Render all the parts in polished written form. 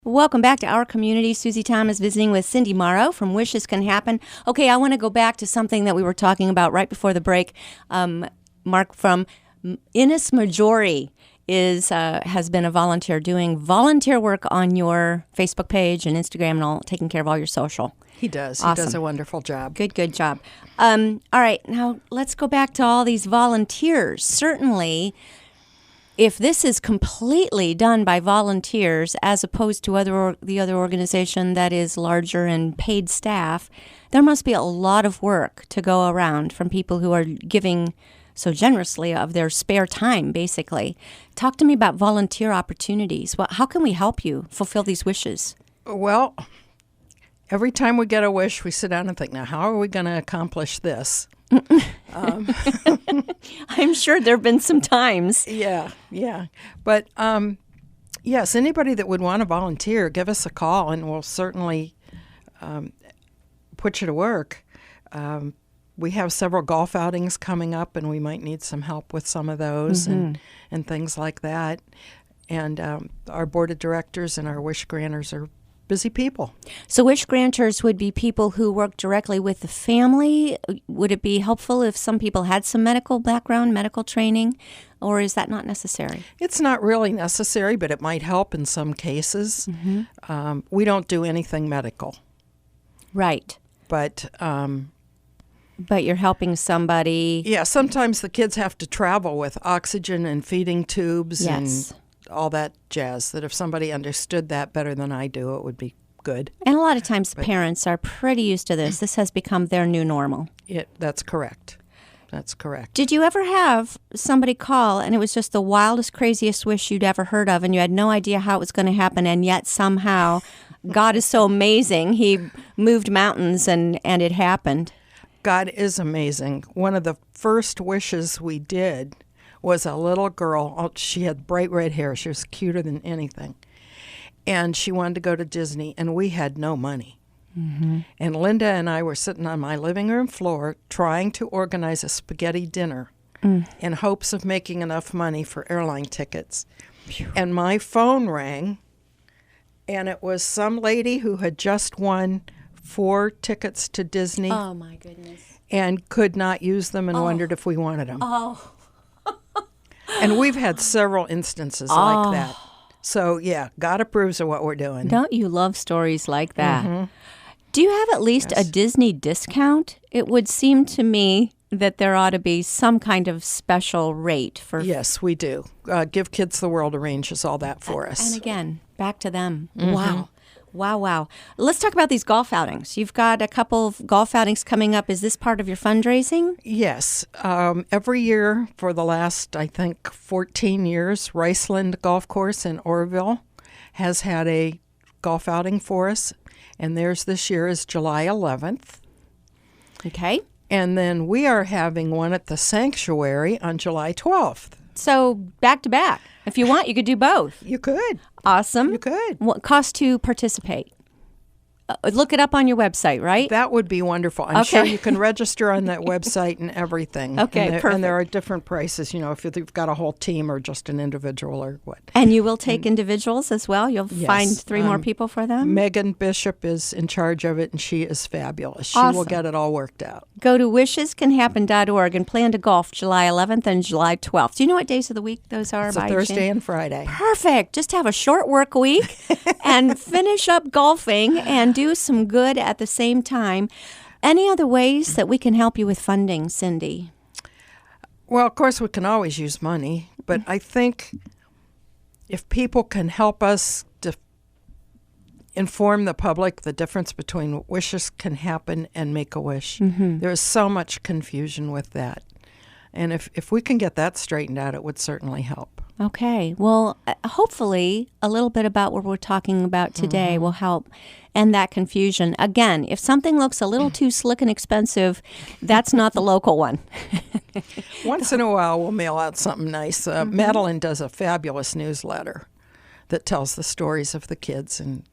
Welcome back to Our Community. Susie Thomas visiting with Cindy Morrow from Wishes Can Happen. Okay, I want to go back to something that we were talking about right before the break. Mark from Innis Majori has been a volunteer doing volunteer work on your Facebook page and Instagram and all, taking care of all your social. He does. Awesome. He does a wonderful job. Good job. All right, now let's go back to all these volunteers. Certainly, if this is completely done by volunteers as opposed to the other organization that is larger and paid staff, there must be a lot of work to go around from people who are giving so generously of their spare time, basically. Talk to me about volunteer opportunities. Well, how can we help you fulfill these wishes? Well, every time we get a wish, we sit down and think, now, how are we going to accomplish this? I'm sure there have been some times. Yeah. But, yes, anybody that would want to volunteer, give us a call, and we'll certainly put you to work. We have several golf outings coming up, and we might need some help with some of those and things like that. And our board of directors and our wish granters are busy people. So wish granters would be people who work directly with the family. Would it be helpful if some people had some medical background, medical training, or is that not necessary? It's not really necessary, but it might help in some cases. We don't do anything medical. Right. But you're helping somebody. Yeah, sometimes the kids have to travel with oxygen and feeding tubes and all that jazz, that if somebody understood that better than I do, it would be good. And a lot of times parents are pretty used to this. This has become their new normal. That's correct. That's correct. Did you ever have somebody call and it was just the wildest, craziest wish you'd ever heard of and you had no idea how it was going to happen, and yet somehow God is so amazing, he moved mountains and it happened? God is amazing. One of the first wishes we did was a little girl. Oh, she had bright red hair. She was cuter than anything. And she wanted to go to Disney, and we had no money. And Linda and I were sitting on my living room floor trying to organize a spaghetti dinner in hopes of making enough money for airline tickets. And my phone rang, and it was some lady who had just won 4 tickets to Disney. Oh, my goodness. And could not use them and wondered if we wanted them. Oh. And we've had several instances like that. So, yeah, God approves of what we're doing. Don't you love stories like that? Do you have at least a Disney discount? It would seem to me that there ought to be some kind of special rate for... Yes, we do. Give Kids the World arranges all that for us. And again, back to them. Wow. Let's talk about these golf outings. You've got a couple of golf outings coming up. Is this part of your fundraising? Yes. Every year for the last, I think, 14 years, Riceland Golf Course in Orville has had a golf outing for us. And theirs this year is July 11th. Okay. And then we are having one at the Sanctuary on July 12th. So back to back. If you want, you could do both. You could. Awesome. You could. What cost to participate? Look it up on your website, right? That would be wonderful. I'm sure you can register on that website and everything. Okay, perfect. And there are different prices, if you've got a whole team or just an individual or what. And you will take individuals as well? You'll find 3 more people for them? Megan Bishop is in charge of it, and she is fabulous. She will get it all worked out. Go to wishescanhappen.org and plan to golf July 11th and July 12th. Do you know what days of the week those are? It's a Thursday and Friday. Perfect. Just have a short work week and finish up golfing and do some good at the same time. Any other ways that we can help you with funding, Cindy? Well, of course, we can always use money, but I think if people can help us to inform the public the difference between Wishes Can Happen and Make-A-Wish, there is so much confusion with that. And if we can get that straightened out, it would certainly help. Okay. Well, hopefully a little bit about what we're talking about today will help end that confusion. Again, if something looks a little too slick and expensive, that's not the local one. Once in a while, we'll mail out something nice. Madeline does a fabulous newsletter that tells the stories of the kids and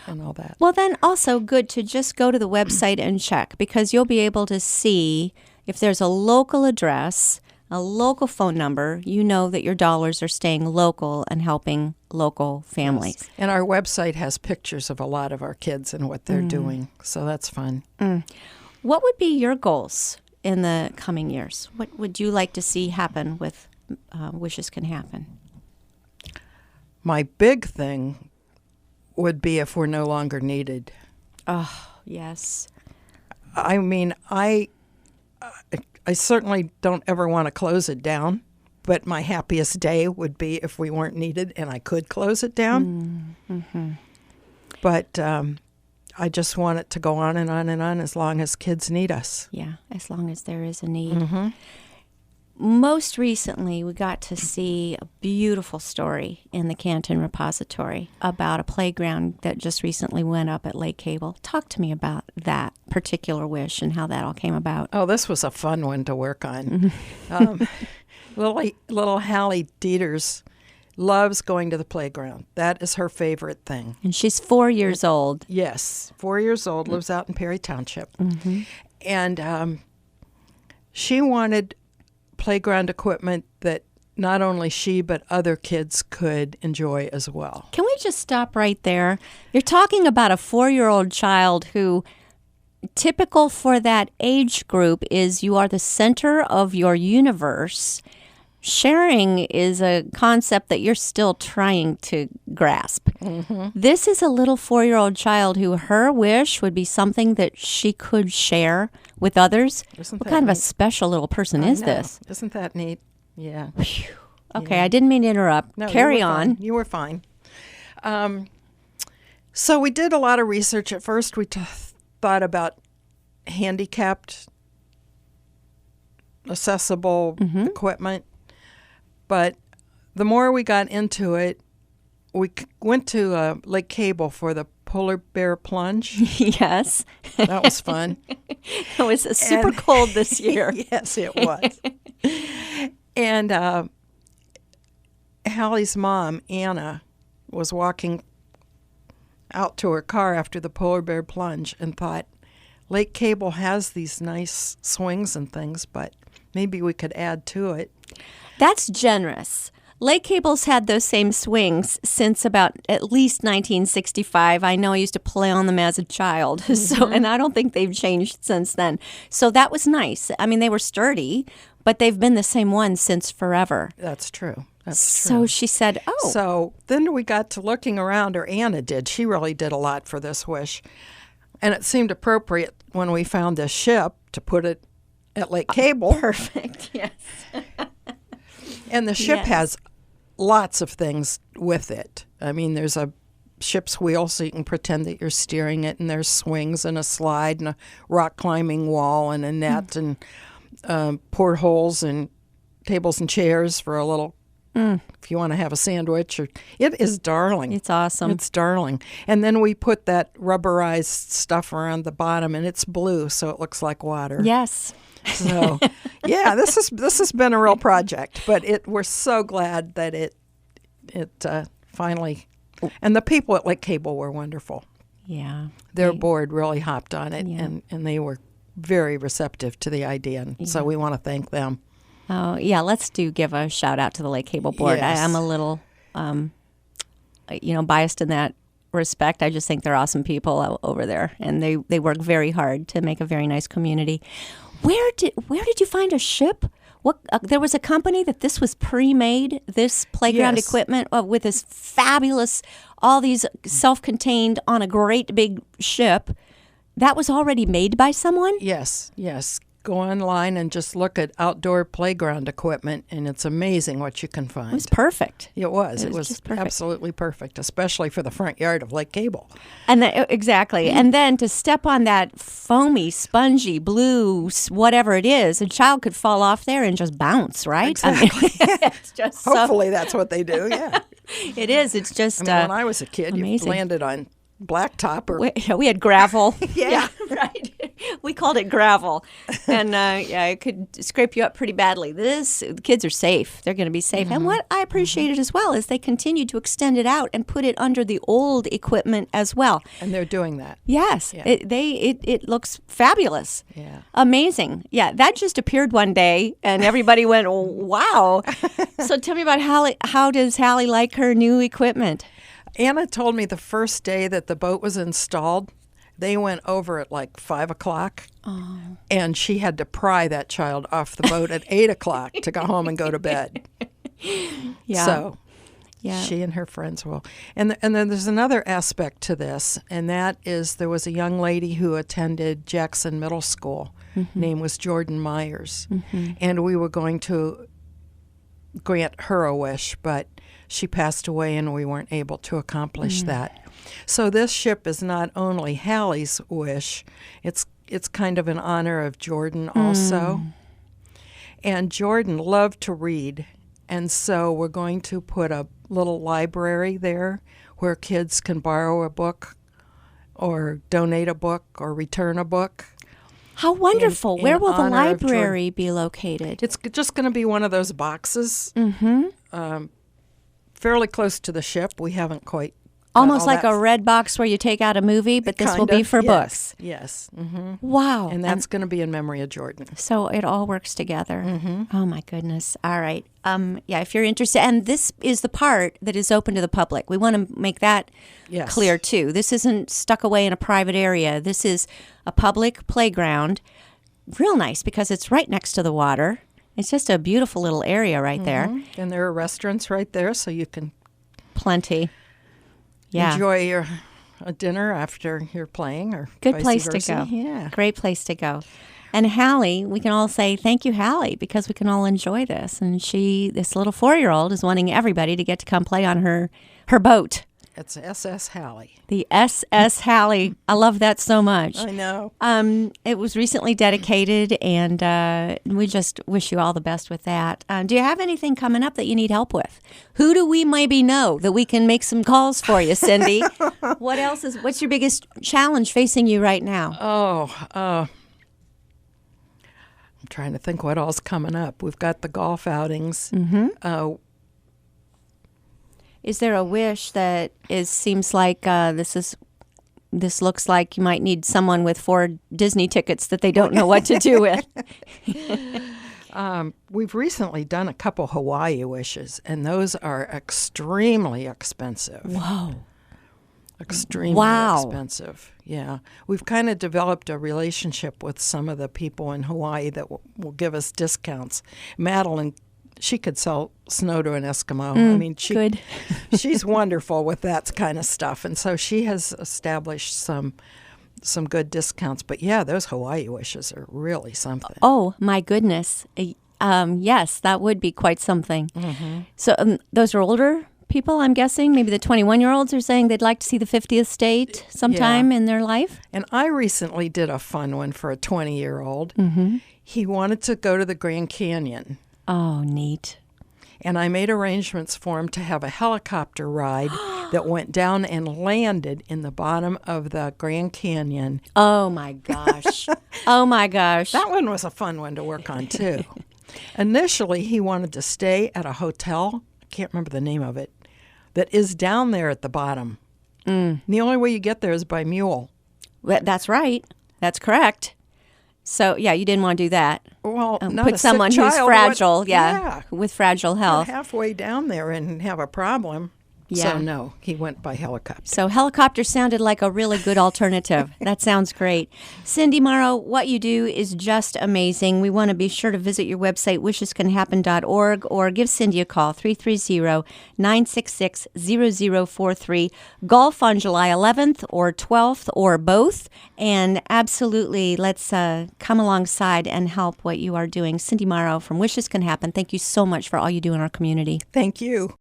all that. Well, then also good to just go to the website and check, because you'll be able to see if there's a local address a local phone number, you know that your dollars are staying local and helping local families. Yes. And our website has pictures of a lot of our kids and what they're doing, so that's fun. What would be your goals in the coming years? What would you like to see happen with Wishes Can Happen? My big thing would be if we're no longer needed. Oh, yes. I mean, I certainly don't ever want to close it down, but my happiest day would be if we weren't needed and I could close it down. But I just want it to go on and on and on as long as kids need us. Yeah, as long as there is a need. Most recently, we got to see a beautiful story in the Canton Repository about a playground that just recently went up at Lake Cable. Talk to me about that particular wish and how that all came about. Oh, this was a fun one to work on. Little Hallie Dieters loves going to the playground. That is her favorite thing. And she's 4 years old. Yes, 4 years old, lives out in Perry Township. And she wanted playground equipment that not only she but other kids could enjoy as well. Can we just stop right there? You're talking about a 4-year-old child who, typical for that age group, is you are the center of your universe. Sharing is a concept that you're still trying to grasp. This is a little 4-year-old child who her wish would be something that she could share with others. What kind of a special little person is this? Isn't that neat? Yeah. Okay, I didn't mean to interrupt. No, Carry you were on. Fine. You were fine. So we did a lot of research. At first, we thought about handicapped, accessible equipment. But the more we got into it, we went to Lake Cable for the polar bear plunge. Yes. That was fun. It was super cold this year. Yes, it was. And Hallie's mom, Anna, was walking out to her car after the polar bear plunge and thought, Lake Cable has these nice swings and things, but maybe we could add to it. That's generous. Lake Cable's had those same swings since about at least 1965. I know I used to play on them as a child, and I don't think they've changed since then. So that was nice. I mean, they were sturdy, but they've been the same ones since forever. That's true. So she said, oh. So then we got to looking around, or Anna did. She really did a lot for this wish. And it seemed appropriate when we found this ship to put it at Lake Cable. Perfect, yes. And the ship has lots of things with it. I mean, there's a ship's wheel so you can pretend that you're steering it, and there's swings and a slide and a rock climbing wall and a net and portholes and tables and chairs for a little, if you want to have a sandwich. It is darling. It's awesome. It's darling. And then we put that rubberized stuff around the bottom, and it's blue, so it looks like water. Yes. So, yeah, this has been a real project, but we're so glad that it finally, and the people at Lake Cable were wonderful. Yeah. Their board really hopped on it, and they were very receptive to the idea, and so we want to thank them. Oh, yeah, let's give a shout out to the Lake Cable board. Yes. I'm a little, biased in that respect. I just think they're awesome people over there, and they work very hard to make a very nice community. Where did you find a ship? What there was a company that this was pre-made, this playground equipment with this fabulous, all these self-contained on a great big ship. That was already made by someone? Yes. Go online and just look at outdoor playground equipment, and it's amazing what you can find. It was perfect. It was just perfect. Absolutely perfect, especially for the front yard of Lake Cable. And exactly. And then to step on that foamy, spongy, blue, whatever it is, a child could fall off there and just bounce, right? Exactly. It's just Hopefully that's what they do, yeah. It is. It's just when I was a kid, amazing. you landed on blacktop or we had gravel. Yeah. Right. We called it gravel, and yeah, it could scrape you up pretty badly. The kids are safe; they're going to be safe. And what I appreciated as well is they continued to extend it out and put it under the old equipment as well. and they're doing that. Yes, Yeah. it looks fabulous. Yeah. Amazing. Yeah, that just appeared one day, and everybody went, oh, "Wow!" So tell me about Hallie. How does Hallie like her new equipment? Anna told me the first day that the boat was installed, they went over at like 5 o'clock, and she had to pry that child off the boat at 8 o'clock to go home and go to bed. Yeah. So Yeah. she and her friends will. And then there's another aspect to this, and that is there was a young lady who attended Jackson Middle School. Name was Jordan Myers. And we were going to grant her a wish, but she passed away and we weren't able to accomplish that. So this ship is not only Hallie's wish, it's kind of in honor of Jordan also. And Jordan loved to read, and so we're going to put a little library there where kids can borrow a book or donate a book or return a book. How wonderful. in Where will the honor of library be located? It's just going to be one of those boxes, fairly close to the ship. We haven't quite got Almost all like that a red box where you take out a movie, but this will be Kinda, for yes, books. Yes. Wow. And that's going to be in memory of Jordan. So it all works together. Oh, my goodness. All right. Yeah, if you're interested, and this is the part that is open to the public. We want to make that Yes. clear, too. This isn't stuck away in a private area. This is a public playground. Real nice because it's right next to the water. It's just a beautiful little area right there. And there are restaurants right there, so you can Plenty. Yeah. enjoy a dinner after you're playing, or Good vice place to versa. go. Yeah. Great place to go. And Hallie, we can all say thank you, Hallie, because we can all enjoy this. And this little 4-year-old, is wanting everybody to get to come play on her boat, It's SS Hallie. the SS Hallie. I love that so much. I know. It was recently dedicated, and we just wish you all the best with that. Do you have anything coming up that you need help with? Who do we maybe know that we can make some calls for you, Cindy? What's your biggest challenge facing you right now? I'm trying to think what all's coming up. We've got the golf outings. Is there a wish that seems like this looks like you might need someone with 4 Disney tickets that they don't know what to do with? We've recently done a couple Hawaii wishes, and those are extremely expensive. Whoa. Extremely Wow. expensive. Yeah. We've kind of developed a relationship with some of the people in Hawaii that will give us discounts. Madeline, she could sell snow to an Eskimo. I mean, Good. she's wonderful with that kind of stuff. And so she has established some good discounts. But yeah, those Hawaii wishes are really something. Oh, my goodness. Yes, that would be quite something. So those are older people, I'm guessing. Maybe the 21-year-olds are saying they'd like to see the 50th state sometime in their life. And I recently did a fun one for a 20-year-old. He wanted to go to the Grand Canyon. Oh, neat. And I made arrangements for him to have a helicopter ride that went down and landed in the bottom of the Grand Canyon. Oh, my gosh. Oh, my gosh. That one was a fun one to work on, too. Initially, he wanted to stay at a hotel, I can't remember the name of it, that is down there at the bottom. And the only way you get there is by mule. That's right. That's correct. So, yeah, you didn't want to do that. Well, not Put a someone sick who's child fragile, would- with fragile health. halfway down there and have a problem. Yeah. So, no, he went by helicopter. So helicopter sounded like a really good alternative. That sounds great. Cindy Morrow, what you do is just amazing. We want to be sure to visit your website, wishescanhappen.org, or give Cindy a call, 330-966-0043. Golf on July 11th or 12th or both. And absolutely, let's come alongside and help what you are doing. Cindy Morrow from Wishes Can Happen, thank you so much for all you do in our community. Thank you.